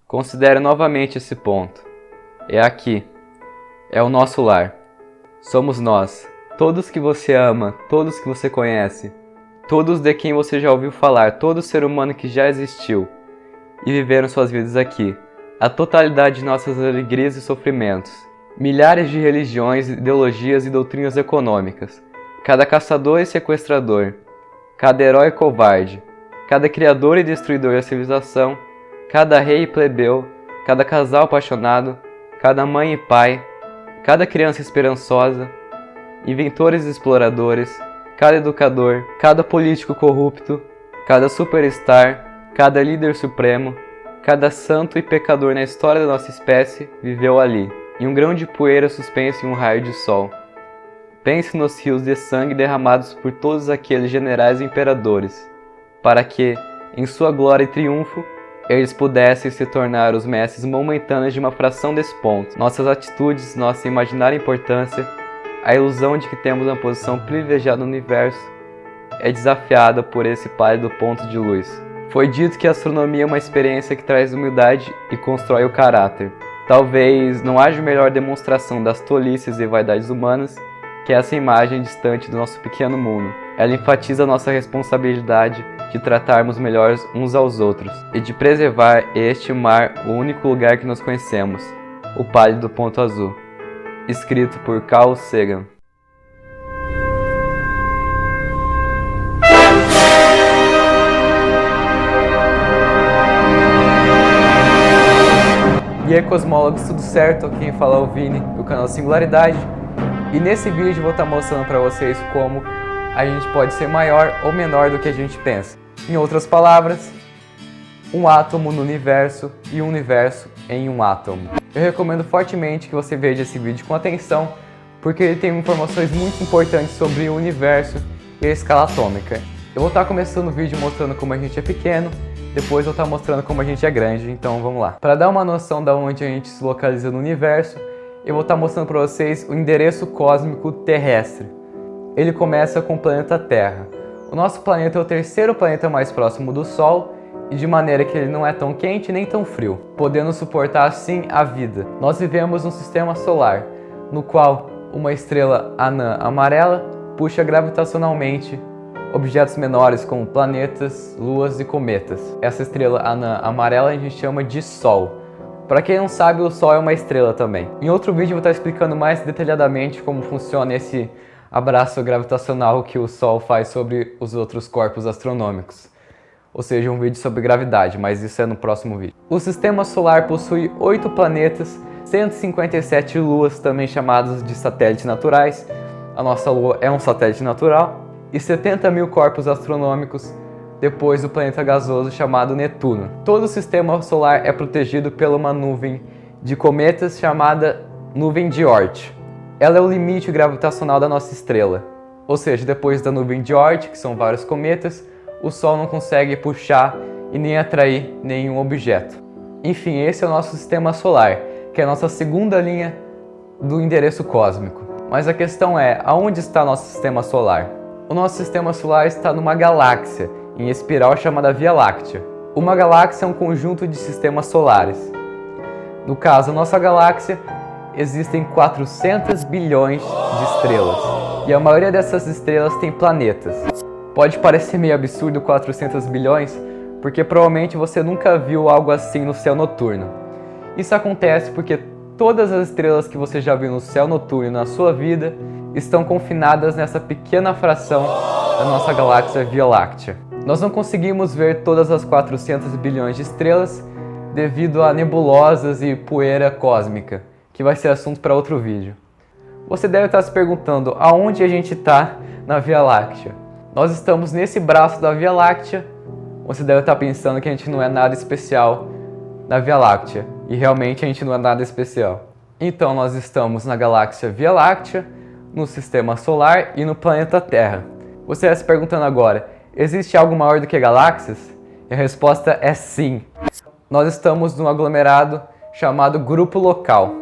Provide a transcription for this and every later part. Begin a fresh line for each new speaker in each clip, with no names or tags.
Considere novamente esse ponto. É aqui. É o nosso lar. Somos nós. Todos que você ama, todos que você conhece, todos de quem você já ouviu falar, todo ser humano que já existiu e viveram suas vidas aqui. A totalidade de nossas alegrias e sofrimentos. Milhares de religiões, ideologias e doutrinas econômicas. Cada caçador e sequestrador. Cada herói e covarde. Cada criador e destruidor da civilização. Cada rei e plebeu. Cada casal apaixonado. Cada mãe e pai. Cada criança esperançosa. Inventores e exploradores. Cada educador. Cada político corrupto. Cada superstar. Cada líder supremo. Cada santo e pecador na história da nossa espécie viveu ali, em um grão de poeira suspenso em um raio de sol. Pense nos rios de sangue derramados por todos aqueles generais e imperadores, para que, em sua glória e triunfo, eles pudessem se tornar os mestres momentâneos de uma fração desse ponto. Nossas atitudes, nossa imaginária importância, a ilusão de que temos uma posição privilegiada no universo, é desafiada por esse pálido ponto de luz. Foi dito que a astronomia é uma experiência que traz humildade e constrói o caráter. Talvez não haja melhor demonstração das tolices e vaidades humanas que essa imagem distante do nosso pequeno mundo. Ela enfatiza a nossa responsabilidade de tratarmos melhor uns aos outros e de preservar e estimar o único lugar que nós conhecemos, o pálido ponto azul. Escrito por Carl Sagan. E aí, cosmólogos, tudo certo? Aqui quem fala é o Vini, do canal Singularidade. E nesse vídeo eu vou estar mostrando para vocês como a gente pode ser maior ou menor do que a gente pensa. Em outras palavras, um átomo no universo e um universo em um átomo. Eu recomendo fortemente que você veja esse vídeo com atenção, porque ele tem informações muito importantes sobre o universo e a escala atômica. Eu vou estar começando o vídeo mostrando como a gente é pequeno, depois eu vou estar mostrando como a gente é grande, então vamos lá. Para dar uma noção de onde a gente se localiza no universo, eu vou estar mostrando para vocês o endereço cósmico terrestre. Ele começa com o planeta Terra. O nosso planeta é o terceiro planeta mais próximo do Sol, e de maneira que ele não é tão quente nem tão frio, podendo suportar assim a vida. Nós vivemos num sistema solar, no qual uma estrela anã amarela puxa gravitacionalmente objetos menores como planetas, luas e cometas. Essa estrela anã amarela a gente chama de Sol. Para quem não sabe, o Sol é uma estrela também. Em outro vídeo eu vou estar explicando mais detalhadamente como funciona esse abraço gravitacional que o Sol faz sobre os outros corpos astronômicos. Ou seja, um vídeo sobre gravidade, mas isso é no próximo vídeo. O sistema solar possui 8 planetas, 157 luas, também chamadas de satélites naturais. A nossa lua é um satélite natural. E 70 mil corpos astronômicos depois do planeta gasoso chamado Netuno. Todo o sistema solar é protegido por uma nuvem de cometas chamada nuvem de Oort. Ela é o limite gravitacional da nossa estrela. Ou seja, depois da nuvem de Oort, que são vários cometas, o Sol não consegue puxar e nem atrair nenhum objeto. Enfim, esse é o nosso sistema solar, que é a nossa segunda linha do endereço cósmico. Mas a questão é, aonde está nosso sistema solar? O nosso sistema solar está numa galáxia, em espiral chamada Via Láctea. Uma galáxia é um conjunto de sistemas solares. No caso, a nossa galáxia, existem 400 bilhões de estrelas. E a maioria dessas estrelas tem planetas. Pode parecer meio absurdo 400 bilhões, porque provavelmente você nunca viu algo assim no céu noturno. Isso acontece porque todas as estrelas que você já viu no céu noturno na sua vida estão confinadas nessa pequena fração da nossa galáxia Via Láctea. Nós não conseguimos ver todas as 400 bilhões de estrelas devido a nebulosas e poeira cósmica, que vai ser assunto para outro vídeo. Você deve estar se perguntando aonde a gente está na Via Láctea. Nós estamos nesse braço da Via Láctea. Você deve estar pensando que a gente não é nada especial na Via Láctea, e realmente a gente não é nada especial. Então nós estamos na galáxia Via Láctea, no sistema solar e no planeta Terra. Você está se perguntando agora, existe algo maior do que galáxias? E a resposta é sim. Nós estamos num aglomerado chamado Grupo Local.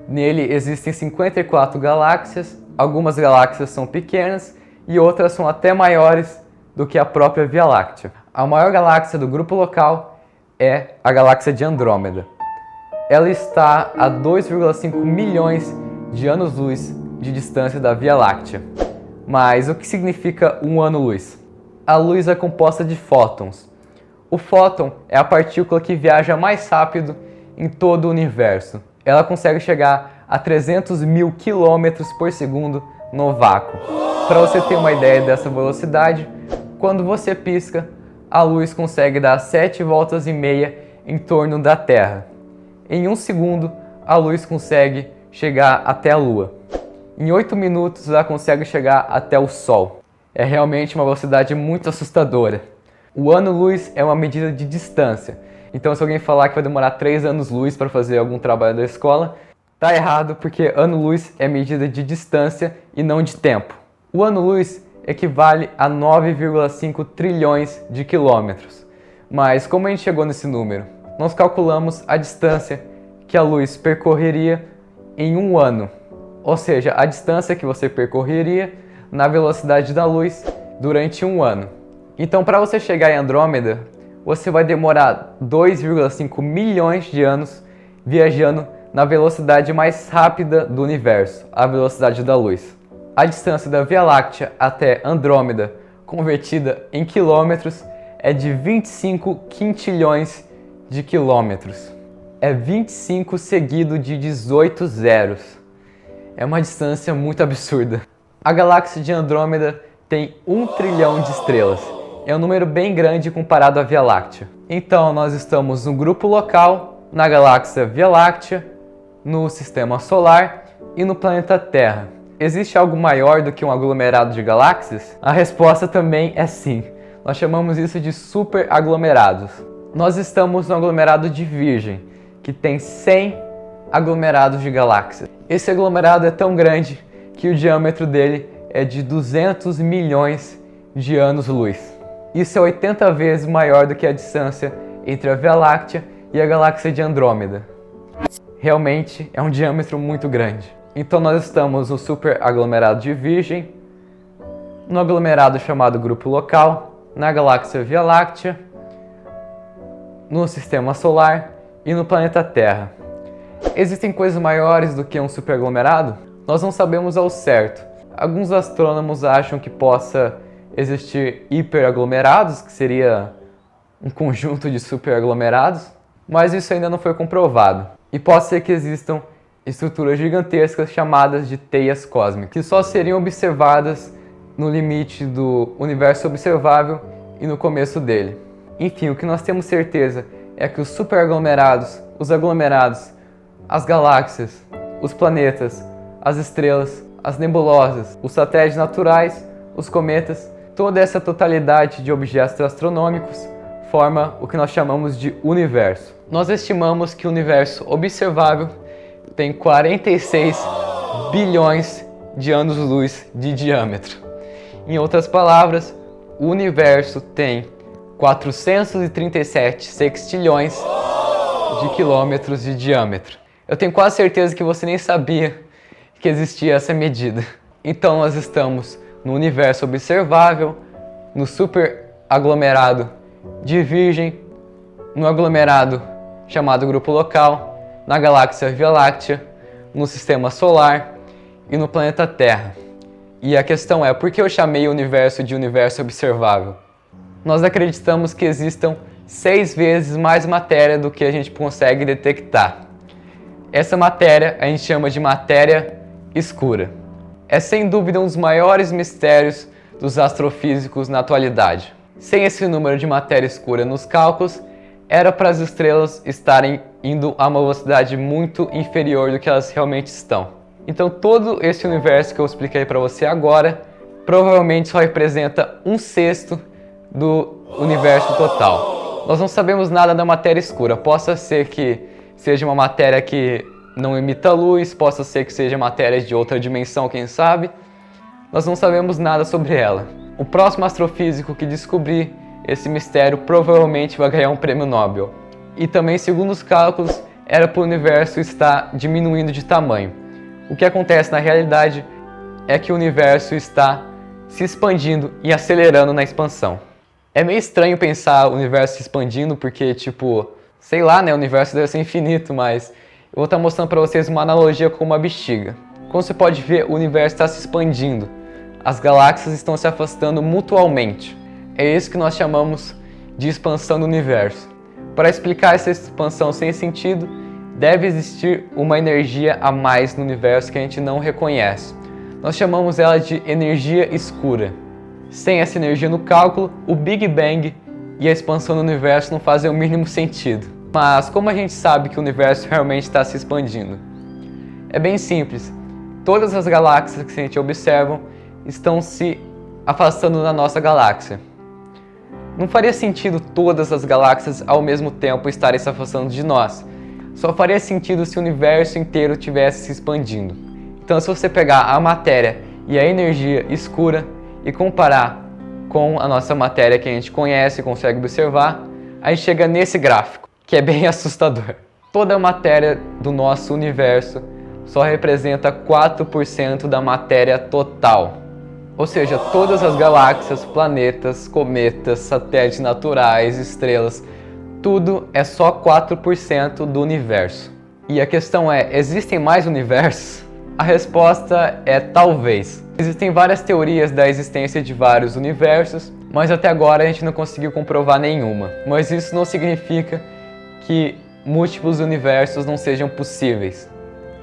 Nele existem 54 galáxias, algumas galáxias são pequenas e outras são até maiores do que a própria Via Láctea. A maior galáxia do Grupo Local é a galáxia de Andrômeda. ela está a 2,5 milhões de anos-luz de distância da Via Láctea. Mas o que significa um ano-luz? A luz é composta de fótons. O fóton é a partícula que viaja mais rápido em todo o universo. Ela consegue chegar a 300 mil quilômetros por segundo no vácuo. Para você ter uma ideia dessa velocidade, quando você pisca, a luz consegue dar 7 voltas e meia em torno da Terra. Em 1 segundo, a luz consegue chegar até a Lua. Em 8 minutos, ela consegue chegar até o Sol. É realmente uma velocidade muito assustadora. O ano-luz é uma medida de distância. Então, se alguém falar que vai demorar 3 anos-luz para fazer algum trabalho da escola, tá errado, porque ano-luz é medida de distância e não de tempo. O ano-luz equivale a 9,5 trilhões de quilômetros. Mas como a gente chegou nesse número? Nós calculamos a distância que a luz percorreria em um ano. Ou seja, a distância que você percorreria na velocidade da luz durante um ano. Então, para você chegar em Andrômeda, você vai demorar 2,5 milhões de anos viajando na velocidade mais rápida do universo, a velocidade da luz. A distância da Via Láctea até Andrômeda, convertida em quilômetros, é de 25 quintilhões de quilômetros. É 25 seguido de 18 zeros. É uma distância muito absurda. A galáxia de Andrômeda tem 1 trilhão de estrelas. É um número bem grande comparado à Via Láctea. Então nós estamos no grupo local, na galáxia Via Láctea, no Sistema Solar e no planeta Terra. Existe algo maior do que um aglomerado de galáxias? A resposta também é sim. Nós chamamos isso de superaglomerados. Nós estamos no aglomerado de Virgem, que tem 100 aglomerados de galáxias. Esse aglomerado é tão grande que o diâmetro dele é de 200 milhões de anos-luz. Isso é 80 vezes maior do que a distância entre a Via Láctea e a galáxia de Andrômeda. Realmente é um diâmetro muito grande. Então nós estamos no superaglomerado de Virgem, no aglomerado chamado Grupo Local, na galáxia Via Láctea, no Sistema Solar e no planeta Terra. Existem coisas maiores do que um superaglomerado? Nós não sabemos ao certo. Alguns astrônomos acham que possa existir hiperaglomerados, que seria um conjunto de superaglomerados, mas isso ainda não foi comprovado. E pode ser que existam estruturas gigantescas chamadas de teias cósmicas, que só seriam observadas no limite do universo observável e no começo dele. Enfim, o que nós temos certeza é que os superaglomerados, os aglomerados, as galáxias, os planetas, as estrelas, as nebulosas, os satélites naturais, os cometas, toda essa totalidade de objetos astronômicos forma o que nós chamamos de universo. Nós estimamos que o universo observável tem 46 bilhões de anos-luz de diâmetro. Em outras palavras, o universo tem 437 sextilhões de quilômetros de diâmetro. Eu tenho quase certeza que você nem sabia que existia essa medida. Então nós estamos no universo observável, no superaglomerado de Virgem, no aglomerado chamado Grupo Local, na galáxia Via Láctea, no Sistema Solar e no planeta Terra. E a questão é, por que eu chamei o universo de universo observável? Nós acreditamos que existam 6 vezes mais matéria do que a gente consegue detectar. Essa matéria a gente chama de matéria escura. É sem dúvida um dos maiores mistérios dos astrofísicos na atualidade. Sem esse número de matéria escura nos cálculos, era para as estrelas estarem indo a uma velocidade muito inferior do que elas realmente estão. Então todo esse universo que eu expliquei para você agora, provavelmente só representa 1/6 do universo total. Nós não sabemos nada da matéria escura. Possa ser que seja uma matéria que não emita luz, possa ser que seja matéria de outra dimensão, quem sabe. Nós não sabemos nada sobre ela. O próximo astrofísico que descobrir esse mistério provavelmente vai ganhar um prêmio Nobel. E também, segundo os cálculos, era para o universo estar diminuindo de tamanho. O que acontece na realidade é que o universo está se expandindo e acelerando na expansão. É meio estranho pensar o universo se expandindo porque, sei lá, né, o universo deve ser infinito, mas eu vou estar mostrando para vocês uma analogia com uma bexiga. Como você pode ver, o universo está se expandindo. As galáxias estão se afastando mutualmente. É isso que nós chamamos de expansão do universo. Para explicar essa expansão sem sentido, deve existir uma energia a mais no universo que a gente não reconhece. Nós chamamos ela de energia escura. Sem essa energia no cálculo, o Big Bang e a expansão do universo não fazem o mínimo sentido. Mas como a gente sabe que o universo realmente está se expandindo? É bem simples. Todas as galáxias que a gente observa estão se afastando da nossa galáxia. Não faria sentido todas as galáxias ao mesmo tempo estarem se afastando de nós. Só faria sentido se o universo inteiro estivesse se expandindo. Então, se você pegar a matéria e a energia escura e comparar com a nossa matéria que a gente conhece e consegue observar, a gente chega nesse gráfico, que é bem assustador. Toda a matéria do nosso universo só representa 4% da matéria total. Ou seja, todas as galáxias, planetas, cometas, satélites naturais, estrelas, tudo é só 4% do universo. E a questão é, existem mais universos? A resposta é talvez. Existem várias teorias da existência de vários universos, mas até agora a gente não conseguiu comprovar nenhuma. Mas isso não significa que múltiplos universos não sejam possíveis.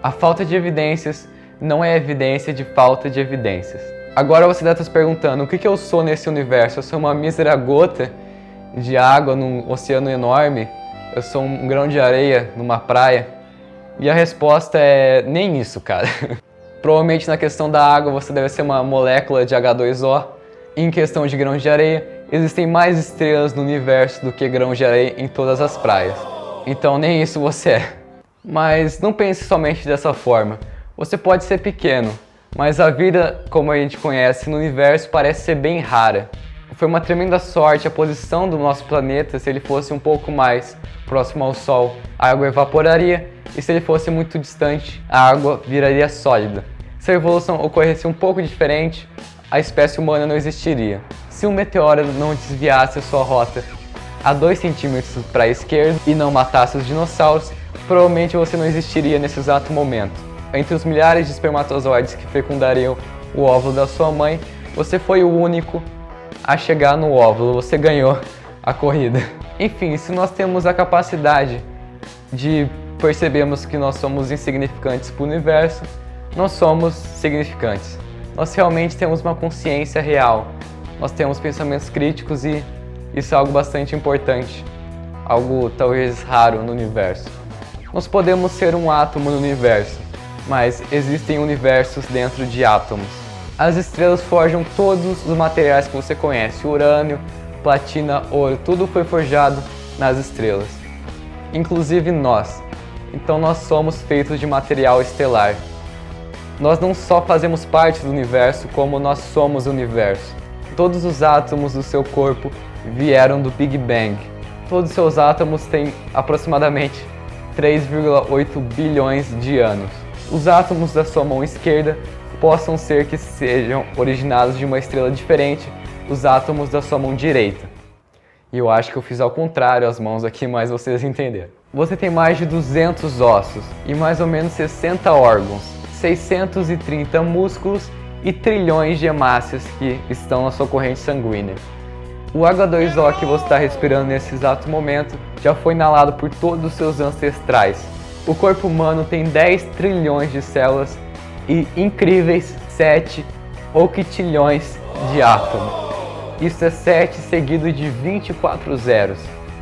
A falta de evidências não é evidência de falta de evidências. Agora você deve estar se perguntando, o que eu sou nesse universo? Eu sou uma mísera gota de água num oceano enorme? Eu sou um grão de areia numa praia? E a resposta é nem isso, cara. Provavelmente na questão da água você deve ser uma molécula de H2O. Em questão de grãos de areia, existem mais estrelas no universo do que grãos de areia em todas as praias. Então nem isso você é. Mas não pense somente dessa forma. Você pode ser pequeno, mas a vida, como a gente conhece no universo, parece ser bem rara. Foi uma tremenda sorte a posição do nosso planeta. Se ele fosse um pouco mais próximo ao Sol, a água evaporaria, e se ele fosse muito distante, a água viraria sólida. Se a evolução ocorresse um pouco diferente, a espécie humana não existiria. Se um meteoro não desviasse a sua rota a 2 centímetros para a esquerda e não matasse os dinossauros, provavelmente você não existiria nesse exato momento. Entre os milhares de espermatozoides que fecundariam o óvulo da sua mãe, você foi o único a chegar no óvulo, você ganhou a corrida. Enfim, se nós temos a capacidade de percebermos que nós somos insignificantes para o universo, nós somos significantes. Nós realmente temos uma consciência real, nós temos pensamentos críticos e isso é algo bastante importante, algo talvez raro no universo. Nós podemos ser um átomo no universo, mas existem universos dentro de átomos. As estrelas forjam todos os materiais que você conhece, urânio, platina, ouro, tudo foi forjado nas estrelas, inclusive nós. Então nós somos feitos de material estelar. Nós não só fazemos parte do universo, como nós somos o universo. Todos os átomos do seu corpo vieram do Big Bang. Todos os seus átomos têm aproximadamente 3,8 bilhões de anos. Os átomos da sua mão esquerda possam ser que sejam originados de uma estrela diferente dos átomos da sua mão direita. E eu acho que eu fiz ao contrário as mãos aqui, mas vocês entenderam. Você tem mais de 200 ossos e mais ou menos 60 órgãos, 630 músculos e trilhões de hemácias que estão na sua corrente sanguínea. O H2O que você está respirando nesse exato momento já foi inalado por todos os seus ancestrais. O corpo humano tem 10 trilhões de células e incríveis 7 octilhões de átomos. Isso é 7 seguido de 24 zeros.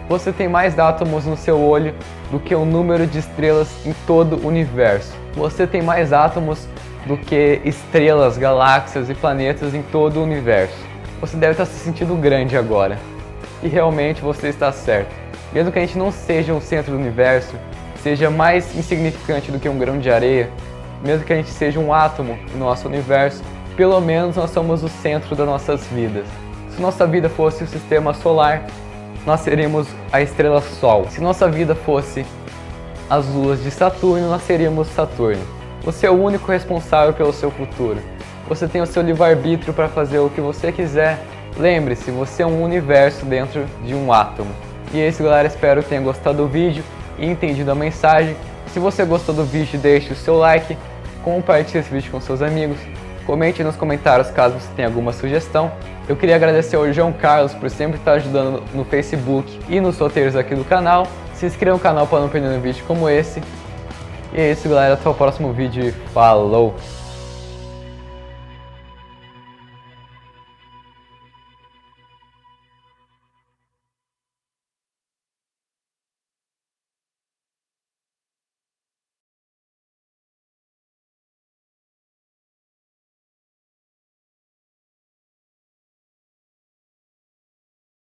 Você tem mais átomos no seu olho do que o número de estrelas em todo o universo. Você tem mais átomos do que estrelas, galáxias e planetas em todo o universo. Você deve estar se sentindo grande agora. E realmente você está certo. Mesmo que a gente não seja o centro do universo, seja mais insignificante do que um grão de areia, mesmo que a gente seja um átomo no nosso universo, pelo menos nós somos o centro das nossas vidas. Se nossa vida fosse o sistema solar, nós seríamos a estrela Sol. Se nossa vida fosse as luas de Saturno, nós seríamos Saturno. Você é o único responsável pelo seu futuro. Você tem o seu livre-arbítrio para fazer o que você quiser. Lembre-se, você é um universo dentro de um átomo. E é isso, galera. Espero que tenham gostado do vídeo e entendido a mensagem. Se você gostou do vídeo, deixe o seu like, compartilhe esse vídeo com seus amigos, comente nos comentários caso você tenha alguma sugestão. Eu queria agradecer ao João Carlos por sempre estar ajudando no Facebook e nos roteiros aqui do canal. Se inscreva no canal para não perder um vídeo como esse. E é isso, galera, até o próximo vídeo e falou!